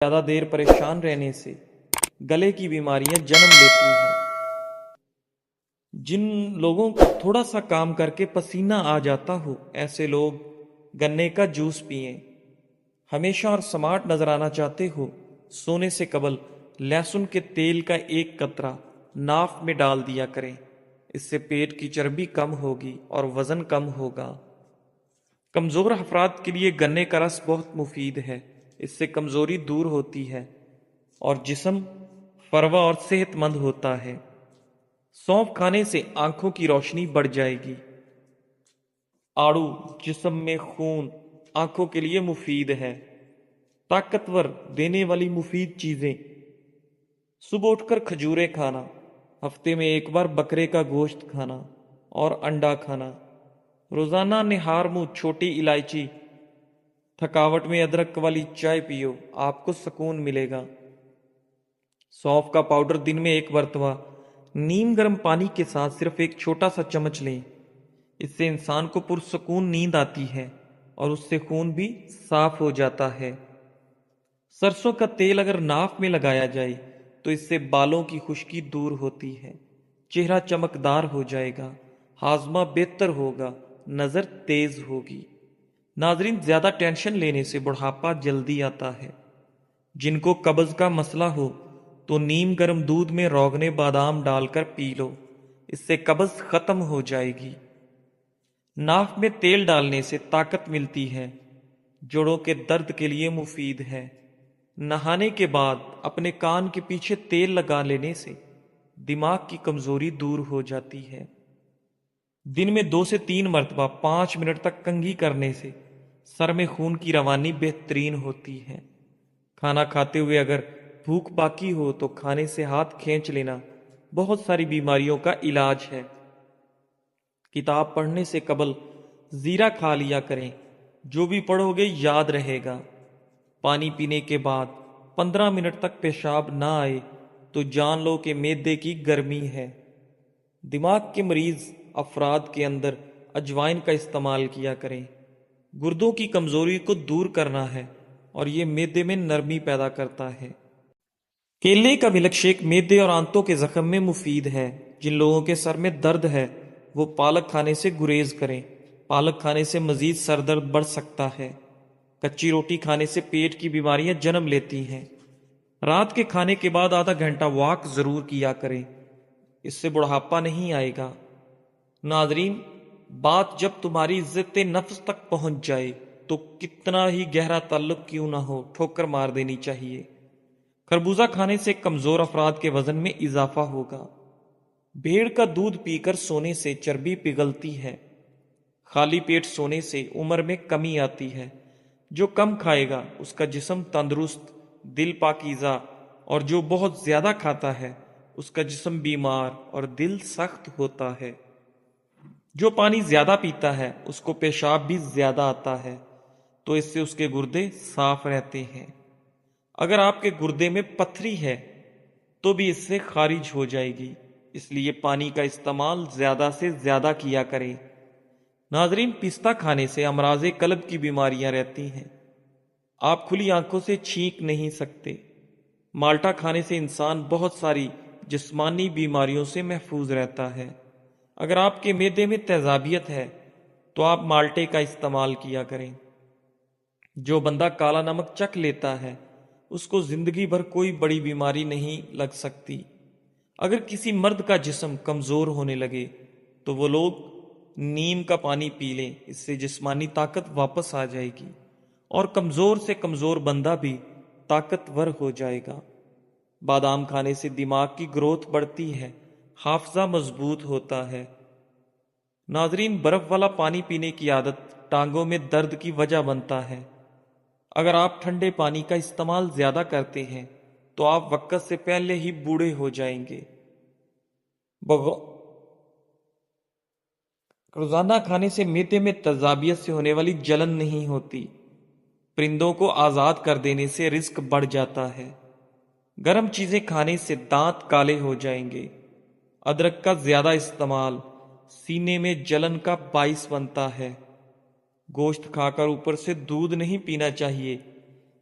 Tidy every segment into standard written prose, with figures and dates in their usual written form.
زیادہ دیر پریشان رہنے سے گلے کی بیماریاں جنم لیتی ہیں۔ جن لوگوں کو تھوڑا سا کام کر کے پسینہ آ جاتا ہو، ایسے لوگ گنے کا جوس پئیں۔ ہمیشہ اور سمارٹ نظر آنا چاہتے ہو، سونے سے قبل لہسن کے تیل کا ایک قطرہ ناف میں ڈال دیا کریں۔ اس سے پیٹ کی چربی کم ہوگی اور وزن کم ہوگا۔ کمزور افراد کے لیے گنے کا رس بہت مفید ہے۔ اس سے کمزوری دور ہوتی ہے اور جسم فروا اور صحت مند ہوتا ہے۔ سونف کھانے سے آنکھوں کی روشنی بڑھ جائے گی۔ آڑو جسم میں خون، آنکھوں کے لیے مفید ہے۔ طاقتور دینے والی مفید چیزیں: صبح اٹھ کر کھجوریں کھانا، ہفتے میں ایک بار بکرے کا گوشت کھانا اور انڈا کھانا، روزانہ نہار منہ چھوٹی الائچی، تھکاوٹ میں ادرک والی چائے پیو، آپ کو سکون ملے گا۔ سونف کا پاؤڈر دن میں ایک مرتبہ نیم گرم پانی کے ساتھ صرف ایک چھوٹا سا چمچ لیں۔ اس سے انسان کو پرسکون نیند آتی ہے اور اس سے خون بھی صاف ہو جاتا ہے۔ سرسوں کا تیل اگر ناف میں لگایا جائے تو اس سے بالوں کی خشکی دور ہوتی ہے، چہرہ چمکدار ہو جائے گا، ہاضمہ بہتر ہوگا، نظر تیز ہوگی۔ ناظرین، زیادہ ٹینشن لینے سے بڑھاپا جلدی آتا ہے۔ جن کو قبض کا مسئلہ ہو تو نیم گرم دودھ میں روغن بادام ڈال کر پی لو، اس سے قبض ختم ہو جائے گی۔ ناف میں تیل ڈالنے سے طاقت ملتی ہے، جوڑوں کے درد کے لیے مفید ہے۔ نہانے کے بعد اپنے کان کے پیچھے تیل لگا لینے سے دماغ کی کمزوری دور ہو جاتی ہے۔ دن میں 2 سے 3 مرتبہ 5 منٹ تک کنگھی کرنے سے سر میں خون کی روانی بہترین ہوتی ہے۔ کھانا کھاتے ہوئے اگر بھوک باقی ہو تو کھانے سے ہاتھ کھینچ لینا بہت ساری بیماریوں کا علاج ہے۔ کتاب پڑھنے سے قبل زیرہ کھا لیا کریں، جو بھی پڑھو گے یاد رہے گا۔ پانی پینے کے بعد 15 منٹ تک پیشاب نہ آئے تو جان لو کہ معدے کی گرمی ہے۔ دماغ کے مریض افراد کے اندر اجوائن کا استعمال کیا کریں۔ گردوں کی کمزوری کو دور کرنا ہے اور یہ معدے میں نرمی پیدا کرتا ہے۔ کیلے کا ملک شیک معدے اور آنتوں کے زخم میں مفید ہے۔ جن لوگوں کے سر میں درد ہے وہ پالک کھانے سے گریز کریں۔ پالک کھانے سے مزید سر درد بڑھ سکتا ہے۔ کچی روٹی کھانے سے پیٹ کی بیماریاں جنم لیتی ہیں۔ رات کے کھانے کے بعد آدھا گھنٹہ واک ضرور کیا کریں، اس سے بڑھاپا نہیں آئے گا۔ ناظرین، بات جب تمہاری عزت نفس تک پہنچ جائے تو کتنا ہی گہرا تعلق کیوں نہ ہو، ٹھوکر مار دینی چاہیے۔ خربوزہ کھانے سے کمزور افراد کے وزن میں اضافہ ہوگا۔ بھیڑ کا دودھ پی کر سونے سے چربی پگھلتی ہے۔ خالی پیٹ سونے سے عمر میں کمی آتی ہے۔ جو کم کھائے گا اس کا جسم تندرست، دل پاکیزہ، اور جو بہت زیادہ کھاتا ہے اس کا جسم بیمار اور دل سخت ہوتا ہے۔ جو پانی زیادہ پیتا ہے اس کو پیشاب بھی زیادہ آتا ہے، تو اس سے اس کے گردے صاف رہتے ہیں۔ اگر آپ کے گردے میں پتھری ہے تو بھی اس سے خارج ہو جائے گی، اس لیے پانی کا استعمال زیادہ سے زیادہ کیا کریں۔ ناظرین، پستہ کھانے سے امراض قلب کی بیماریاں رہتی ہیں۔ آپ کھلی آنکھوں سے چھینک نہیں سکتے۔ مالٹا کھانے سے انسان بہت ساری جسمانی بیماریوں سے محفوظ رہتا ہے۔ اگر آپ کے معدے میں تیزابیت ہے تو آپ مالٹے کا استعمال کیا کریں۔ جو بندہ کالا نمک چکھ لیتا ہے اس کو زندگی بھر کوئی بڑی بیماری نہیں لگ سکتی۔ اگر کسی مرد کا جسم کمزور ہونے لگے تو وہ لوگ نیم کا پانی پی لیں، اس سے جسمانی طاقت واپس آ جائے گی اور کمزور سے کمزور بندہ بھی طاقتور ہو جائے گا۔ بادام کھانے سے دماغ کی گروتھ بڑھتی ہے، حافظہ مضبوط ہوتا ہے۔ ناظرین، برف والا پانی پینے کی عادت ٹانگوں میں درد کی وجہ بنتا ہے۔ اگر آپ ٹھنڈے پانی کا استعمال زیادہ کرتے ہیں تو آپ وقت سے پہلے ہی بوڑھے ہو جائیں گے۔ روزانہ کھانے سے معدے میں تیزابیت سے ہونے والی جلن نہیں ہوتی۔ پرندوں کو آزاد کر دینے سے رزق بڑھ جاتا ہے۔ گرم چیزیں کھانے سے دانت کالے ہو جائیں گے۔ ادرک کا زیادہ استعمال سینے میں جلن کا باعث بنتا ہے۔ گوشت کھا کر اوپر سے دودھ نہیں پینا چاہیے،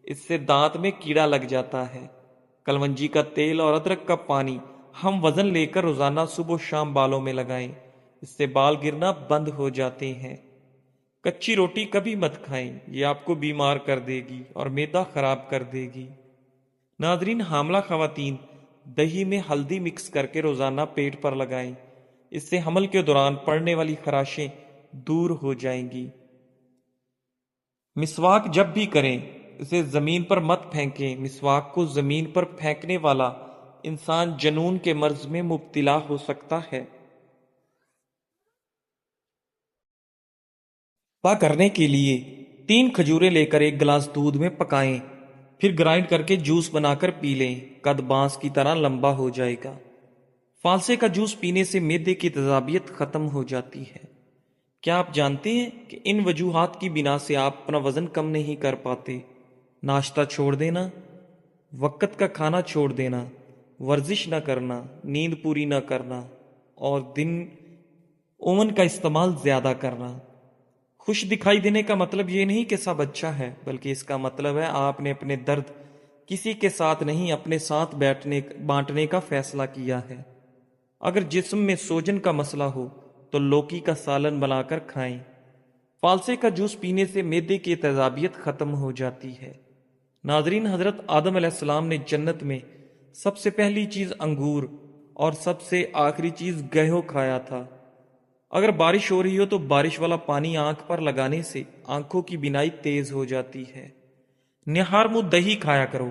اس سے دانت میں کیڑا لگ جاتا ہے۔ کلونجی کا تیل اور ادرک کا پانی ہم وزن لے کر روزانہ صبح و شام بالوں میں لگائیں، اس سے بال گرنا بند ہو جاتے ہیں۔ کچی روٹی کبھی مت کھائیں، یہ آپ کو بیمار کر دے گی اور معدہ خراب کر دے گی۔ ناظرین، حاملہ خواتین دہی میں ہلدی مکس کر کے روزانہ پیٹ پر لگائیں، اس سے حمل کے دوران پڑنے والی خراشیں دور ہو جائیں گی۔ مسواک جب بھی کریں اسے زمین پر مت پھینکیں، مسواک کو زمین پر پھینکنے والا انسان جنون کے مرض میں مبتلا ہو سکتا ہے۔ کرنے کے لیے 3 کھجوریں لے کر ایک گلاس دودھ میں پکائیں، پھر گرائنڈ کر کے جوس بنا کر پی لیں، قد بانس کی طرح لمبا ہو جائے گا۔ فالسے کا جوس پینے سے معدے کی تیزابیت ختم ہو جاتی ہے۔ کیا آپ جانتے ہیں کہ ان وجوہات کی بنا سے آپ اپنا وزن کم نہیں کر پاتے؟ ناشتہ چھوڑ دینا، وقت کا کھانا چھوڑ دینا، ورزش نہ کرنا، نیند پوری نہ کرنا اور دن اوون کا استعمال زیادہ کرنا۔ خوش دکھائی دینے کا مطلب یہ نہیں کہ سب اچھا ہے، بلکہ اس کا مطلب ہے آپ نے اپنے درد کسی کے ساتھ نہیں، اپنے ساتھ بانٹنے کا فیصلہ کیا ہے۔ اگر جسم میں سوجن کا مسئلہ ہو تو لوکی کا سالن بنا کر کھائیں۔ فالسے کا جوس پینے سے معدے کی تیزابیت ختم ہو جاتی ہے۔ ناظرین، حضرت آدم علیہ السلام نے جنت میں سب سے پہلی چیز انگور اور سب سے آخری چیز گہیو کھایا تھا۔ اگر بارش ہو رہی ہو تو بارش والا پانی آنکھ پر لگانے سے آنکھوں کی بینائی تیز ہو جاتی ہے۔ نہار منہ دہی کھایا کرو،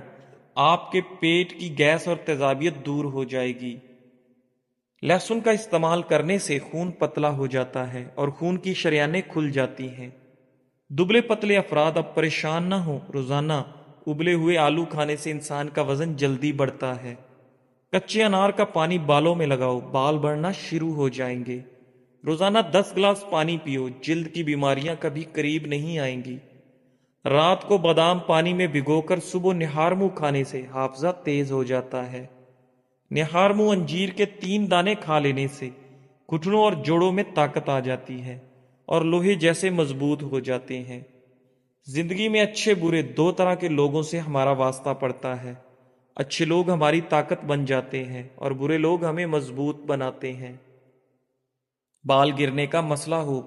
آپ کے پیٹ کی گیس اور تیزابیت دور ہو جائے گی۔ لہسن کا استعمال کرنے سے خون پتلا ہو جاتا ہے اور خون کی شریانیں کھل جاتی ہیں۔ دبلے پتلے افراد اب پریشان نہ ہوں، روزانہ ابلے ہوئے آلو کھانے سے انسان کا وزن جلدی بڑھتا ہے۔ کچے انار کا پانی بالوں میں لگاؤ، بال بڑھنا شروع ہو جائیں گے۔ روزانہ 10 گلاس پانی پیو، جلد کی بیماریاں کبھی قریب نہیں آئیں گی۔ رات کو بادام پانی میں بھگو کر صبح نہار منہ کھانے سے حافظہ تیز ہو جاتا ہے۔ نہار منہ انجیر کے 3 دانے کھا لینے سے گھٹنوں اور جوڑوں میں طاقت آ جاتی ہے اور لوہے جیسے مضبوط ہو جاتے ہیں۔ زندگی میں اچھے برے 2 طرح کے لوگوں سے ہمارا واسطہ پڑتا ہے۔ اچھے لوگ ہماری طاقت بن جاتے ہیں اور برے لوگ ہمیں مضبوط بناتے ہیں۔ بال گرنے کا مسئلہ ہو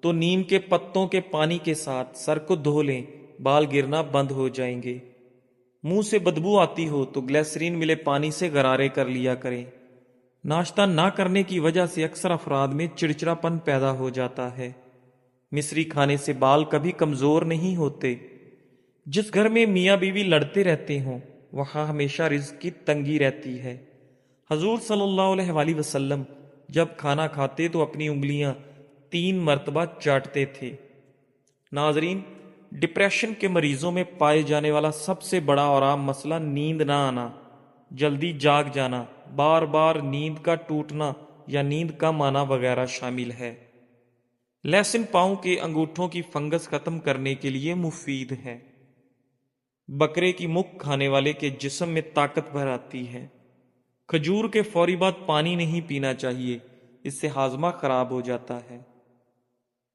تو نیم کے پتوں کے پانی کے ساتھ سر کو دھو لیں، بال گرنا بند ہو جائیں گے۔ منہ سے بدبو آتی ہو تو گلیسرین ملے پانی سے غرارے کر لیا کریں۔ ناشتہ نہ کرنے کی وجہ سے اکثر افراد میں چڑچڑاپن پیدا ہو جاتا ہے۔ مصری کھانے سے بال کبھی کمزور نہیں ہوتے۔ جس گھر میں میاں بیوی لڑتے رہتے ہوں وہاں ہمیشہ رزق کی تنگی رہتی ہے۔ حضور صلی اللہ علیہ وآلہ وسلم جب کھانا کھاتے تو اپنی انگلیاں 3 مرتبہ چاٹتے تھے۔ ناظرین، ڈپریشن کے مریضوں میں پائے جانے والا سب سے بڑا اور عام مسئلہ نیند نہ آنا، جلدی جاگ جانا، بار بار نیند کا ٹوٹنا یا نیند کم آنا وغیرہ شامل ہے۔ لہسن پاؤں کے انگوٹھوں کی فنگس ختم کرنے کے لیے مفید ہے۔ بکرے کی مکھ کھانے والے کے جسم میں طاقت بھر آتی ہے۔ کھجور کے فوری بعد پانی نہیں پینا چاہیے، اس سے ہاضمہ خراب ہو جاتا ہے۔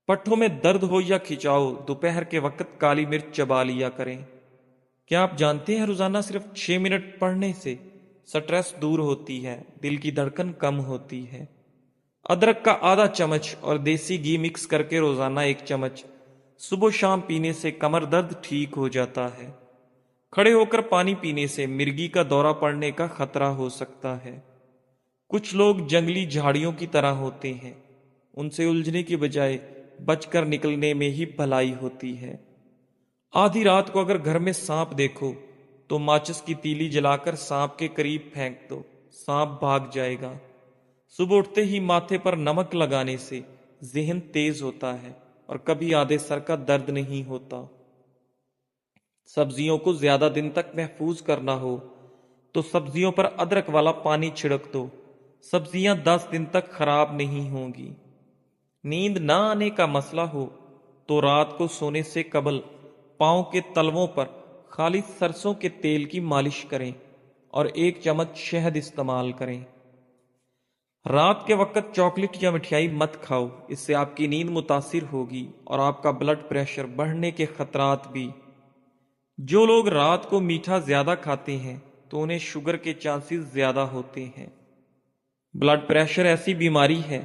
پٹھوں میں درد ہو یا کھچاؤ، دوپہر کے وقت کالی مرچ چبا لیا کریں۔ کیا آپ جانتے ہیں روزانہ صرف 6 منٹ پڑھنے سے سٹریس دور ہوتی ہے، دل کی دھڑکن کم ہوتی ہے۔ ادرک کا آدھا چمچ اور دیسی گھی مکس کر کے روزانہ 1 چمچ صبح و شام پینے سے کمر درد ٹھیک ہو جاتا ہے۔ کھڑے ہو کر پانی پینے سے مرگی کا دورہ پڑنے کا خطرہ ہو سکتا ہے۔ کچھ لوگ جنگلی جھاڑیوں کی طرح ہوتے ہیں، ان سے الجھنے کی بجائے بچ کر نکلنے میں ہی بھلائی ہوتی ہے۔ آدھی رات کو اگر گھر میں سانپ دیکھو تو ماچس کی تیلی جلا کر سانپ کے قریب پھینک دو، سانپ بھاگ جائے گا۔ صبح اٹھتے ہی ماتھے پر نمک لگانے سے ذہن تیز ہوتا ہے اور کبھی آدھے سر کا درد نہیں ہوتا۔ سبزیوں کو زیادہ دن تک محفوظ کرنا ہو تو سبزیوں پر ادرک والا پانی چھڑک دو، سبزیاں 10 دن تک خراب نہیں ہوں گی۔ نیند نہ آنے کا مسئلہ ہو تو رات کو سونے سے قبل پاؤں کے تلووں پر خالص سرسوں کے تیل کی مالش کریں اور 1 چمچ شہد استعمال کریں۔ رات کے وقت چاکلیٹ یا مٹھائی مت کھاؤ، اس سے آپ کی نیند متاثر ہوگی اور آپ کا بلڈ پریشر بڑھنے کے خطرات بھی۔ جو لوگ رات کو میٹھا زیادہ کھاتے ہیں تو انہیں شوگر کے چانسز زیادہ ہوتے ہیں۔ بلڈ پریشر ایسی بیماری ہے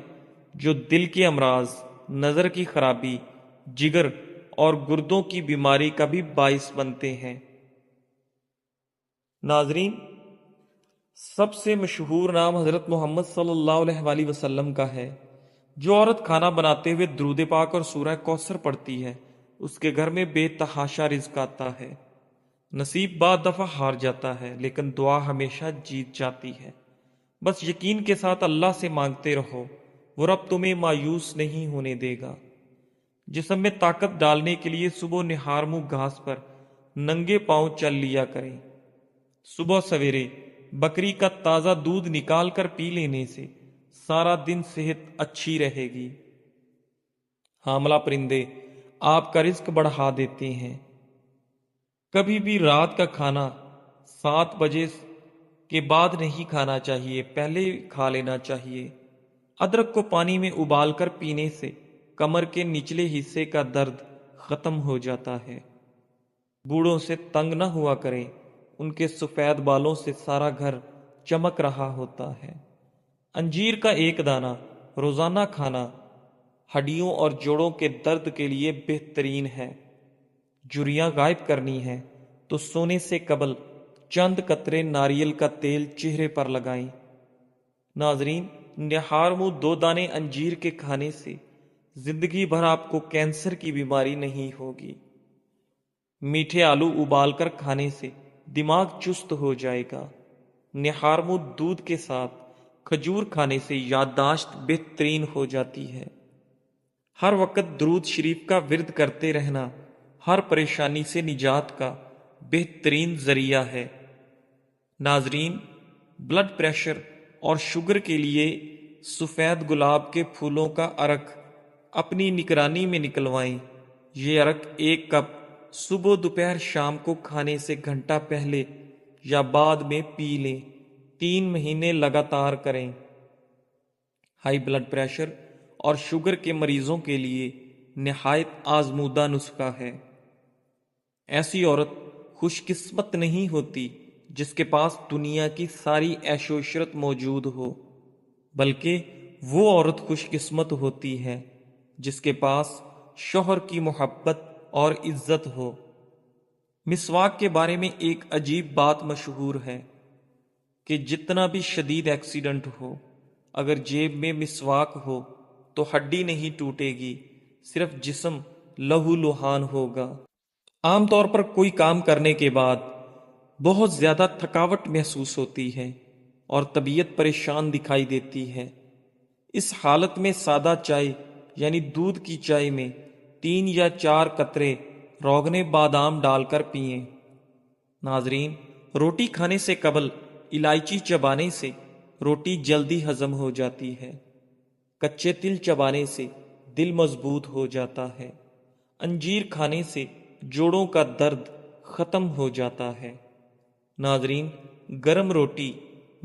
جو دل کے امراض، نظر کی خرابی، جگر اور گردوں کی بیماری کا بھی باعث بنتے ہیں۔ ناظرین، سب سے مشہور نام حضرت محمد صلی اللہ علیہ وآلہ وسلم کا ہے۔ جو عورت کھانا بناتے ہوئے درود پاک اور سورہ کوثر پڑھتی ہے، اس کے گھر میں بے تحاشا رزق آتا ہے۔ نصیب بعض دفعہ ہار جاتا ہے، لیکن دعا ہمیشہ جیت جاتی ہے۔ بس یقین کے ساتھ اللہ سے مانگتے رہو، وہ رب تمہیں مایوس نہیں ہونے دے گا۔ جسم میں طاقت ڈالنے کے لیے صبح نہار منہ گھاس پر ننگے پاؤں چل لیا کریں۔ صبح سویرے بکری کا تازہ دودھ نکال کر پی لینے سے سارا دن صحت اچھی رہے گی۔ حاملہ پرندے آپ کا رزق بڑھا دیتے ہیں۔ کبھی بھی رات کا کھانا 7 بجے کے بعد نہیں کھانا چاہیے، پہلے کھا لینا چاہیے۔ ادرک کو پانی میں ابال کر پینے سے کمر کے نچلے حصے کا درد ختم ہو جاتا ہے۔ بوڑھوں سے تنگ نہ ہوا کریں، ان کے سفید بالوں سے سارا گھر چمک رہا ہوتا ہے۔ انجیر کا ایک دانہ روزانہ کھانا ہڈیوں اور جوڑوں کے درد کے لیے بہترین ہے۔ جھریاں غائب کرنی ہے تو سونے سے قبل چند قطرے ناریل کا تیل چہرے پر لگائیں۔ ناظرین، نہار منہ 2 دانے انجیر کے کھانے سے زندگی بھر آپ کو کینسر کی بیماری نہیں ہوگی۔ میٹھے آلو ابال کر کھانے سے دماغ چست ہو جائے گا۔ نہار منہ دودھ کے ساتھ کھجور کھانے سے یادداشت بہترین ہو جاتی ہے۔ ہر وقت درود شریف کا ورد کرتے رہنا ہر پریشانی سے نجات کا بہترین ذریعہ ہے۔ ناظرین، بلڈ پریشر اور شوگر کے لیے سفید گلاب کے پھولوں کا عرق اپنی نگرانی میں نکلوائیں۔ یہ عرق 1 کپ صبح، دوپہر، شام کو کھانے سے گھنٹہ پہلے یا بعد میں پی لیں۔ 3 مہینے لگاتار کریں۔ ہائی بلڈ پریشر اور شوگر کے مریضوں کے لیے نہایت آزمودہ نسخہ ہے۔ ایسی عورت خوش قسمت نہیں ہوتی جس کے پاس دنیا کی ساری عیش و عشرت موجود ہو، بلکہ وہ عورت خوش قسمت ہوتی ہے جس کے پاس شوہر کی محبت اور عزت ہو۔ مسواک کے بارے میں ایک عجیب بات مشہور ہے کہ جتنا بھی شدید ایکسیڈنٹ ہو، اگر جیب میں مسواک ہو تو ہڈی نہیں ٹوٹے گی، صرف جسم لہو لہان ہوگا۔ عام طور پر کوئی کام کرنے کے بعد بہت زیادہ تھکاوٹ محسوس ہوتی ہے اور طبیعت پریشان دکھائی دیتی ہے۔ اس حالت میں سادہ چائے یعنی دودھ کی چائے میں 3 یا 4 قطرے روغن بادام ڈال کر پئیں۔ ناظرین، روٹی کھانے سے قبل الائچی چبانے سے روٹی جلدی ہضم ہو جاتی ہے۔ کچے تل چبانے سے دل مضبوط ہو جاتا ہے۔ انجیر کھانے سے جوڑوں کا درد ختم ہو جاتا ہے۔ ناظرین، گرم روٹی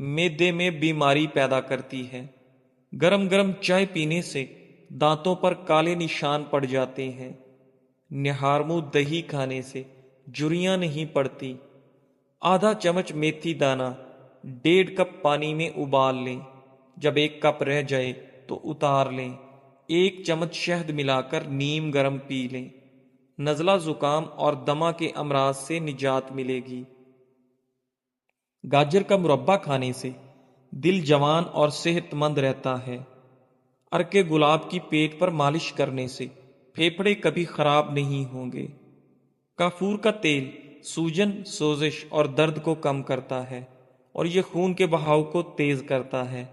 معدے میں بیماری پیدا کرتی ہے۔ گرم گرم چائے پینے سے دانتوں پر کالے نشان پڑ جاتے ہیں۔ نہار منہ دہی کھانے سے جھریاں نہیں پڑتی۔ آدھا چمچ میتھی دانہ 1.5 کپ پانی میں ابال لیں۔ جب 1 کپ رہ جائے تو اتار لیں۔ 1 چمچ شہد ملا کر نیم گرم پی لیں۔ نزلہ، زکام اور دمہ کے امراض سے نجات ملے گی۔ گاجر کا مربع کھانے سے دل جوان اور صحت مند رہتا ہے۔ عرق گلاب کی پیٹ پر مالش کرنے سے پھیپھڑے کبھی خراب نہیں ہوں گے۔ کافور کا تیل سوجن، سوزش اور درد کو کم کرتا ہے اور یہ خون کے بہاؤ کو تیز کرتا ہے۔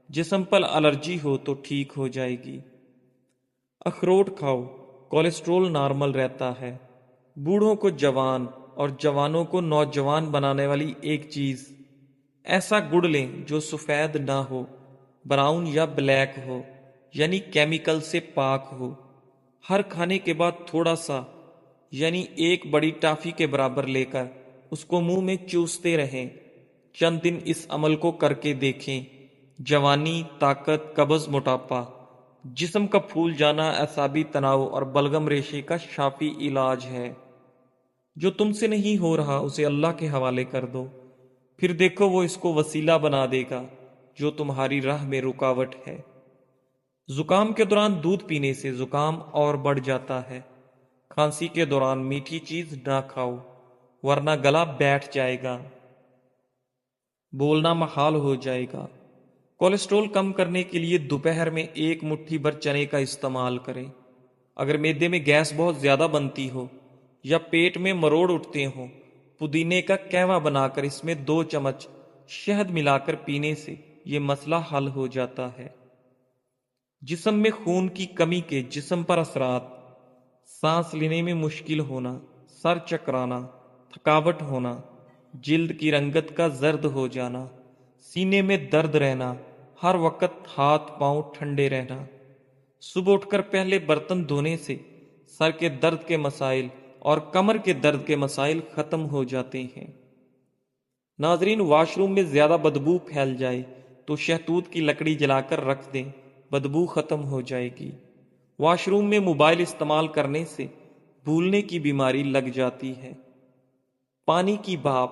جسم پر الرجی ہو تو ٹھیک ہو جائے گی۔ اخروٹ کھاؤ، کولیسٹرول نارمل رہتا ہے۔ بوڑھوں کو جوان اور جوانوں کو نوجوان بنانے والی ایک چیز، ایسا گڑ لیں جو سفید نہ ہو، براؤن یا بلیک ہو، یعنی کیمیکل سے پاک ہو۔ ہر کھانے کے بعد تھوڑا سا یعنی 1 بڑی ٹافی کے برابر لے کر اس کو منہ میں چوستے رہیں۔ چند دن اس عمل کو کر کے دیکھیں۔ جوانی، طاقت، قبض، موٹاپا، جسم کا پھول جانا، اعصابی تناؤ اور بلغم ریشے کا شافی علاج ہے۔ جو تم سے نہیں ہو رہا اسے اللہ کے حوالے کر دو، پھر دیکھو وہ اس کو وسیلہ بنا دے گا جو تمہاری راہ میں رکاوٹ ہے۔ زکام کے دوران دودھ پینے سے زکام اور بڑھ جاتا ہے۔ کھانسی کے دوران میٹھی چیز نہ کھاؤ ورنہ گلا بیٹھ جائے گا، بولنا محال ہو جائے گا۔ کولیسٹرول کم کرنے کے لیے دوپہر میں 1 مٹھی بھر چنے کا استعمال کریں۔ اگر معدے میں گیس بہت زیادہ بنتی ہو یا پیٹ میں مروڑ اٹھتے ہوں، پودینے کا قہوہ بنا کر اس میں 2 چمچ شہد ملا کر پینے سے یہ مسئلہ حل ہو جاتا ہے۔ جسم میں خون کی کمی کے جسم پر اثرات: سانس لینے میں مشکل ہونا، سر چکرانا، تھکاوٹ ہونا، جلد کی رنگت کا زرد ہو جانا، سینے میں درد رہنا، ہر وقت ہاتھ پاؤں ٹھنڈے رہنا۔ صبح اٹھ کر پہلے برتن دھونے سے سر کے درد کے مسائل اور کمر کے درد کے مسائل ختم ہو جاتے ہیں۔ ناظرین، واش روم میں زیادہ بدبو پھیل جائے تو شہتوت کی لکڑی جلا کر رکھ دیں، بدبو ختم ہو جائے گی۔ واش روم میں موبائل استعمال کرنے سے بھولنے کی بیماری لگ جاتی ہے۔ پانی کی بھاپ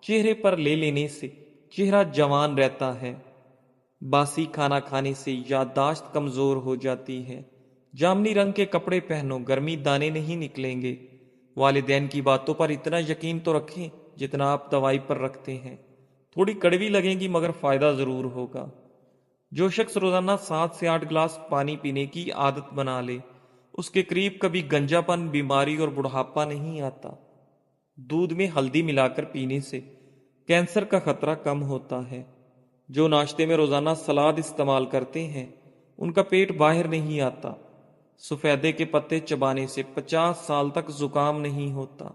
چہرے پر لے لینے سے چہرہ جوان رہتا ہے۔ باسی کھانا کھانے سے یادداشت کمزور ہو جاتی ہے۔ جامنی رنگ کے کپڑے پہنو، گرمی دانے نہیں نکلیں گے۔ والدین کی باتوں پر اتنا یقین تو رکھیں جتنا آپ دوائی پر رکھتے ہیں۔ تھوڑی کڑوی لگیں گی مگر فائدہ ضرور ہوگا۔ جو شخص روزانہ 7 سے 8 گلاس پانی پینے کی عادت بنا لے، اس کے قریب کبھی گنجا پن، بیماری اور بڑھاپا نہیں آتا۔ دودھ میں ہلدی ملا کر پینے سے کینسر کا خطرہ کم ہوتا ہے۔ جو ناشتے میں روزانہ سلاد استعمال کرتے ہیں ان کا پیٹ باہر نہیں آتا۔ سفیدے کے پتے چبانے سے 50 سال تک زکام نہیں ہوتا۔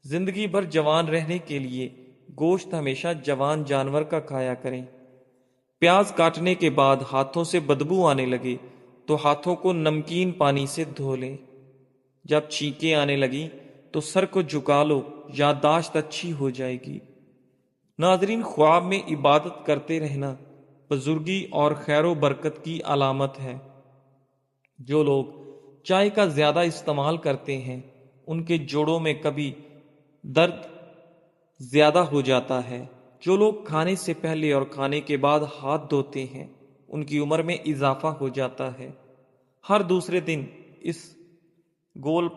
زندگی بھر جوان رہنے کے لیے گوشت ہمیشہ جوان جانور کا کھایا کریں۔ پیاز کاٹنے کے بعد ہاتھوں سے بدبو آنے لگے تو ہاتھوں کو نمکین پانی سے دھو لیں۔ جب چھینکیں آنے لگیں تو سر کو جھکا لو، یادداشت اچھی ہو جائے گی۔ ناظرین، خواب میں عبادت کرتے رہنا بزرگی اور خیر و برکت کی علامت ہے۔ جو لوگ چائے کا زیادہ استعمال کرتے ہیں ان کے جوڑوں میں کبھی درد زیادہ ہو جاتا ہے۔ جو لوگ کھانے سے پہلے اور کھانے کے بعد ہاتھ دھوتے ہیں ان کی عمر میں اضافہ ہو جاتا ہے۔ ہر دوسرے دن اس گول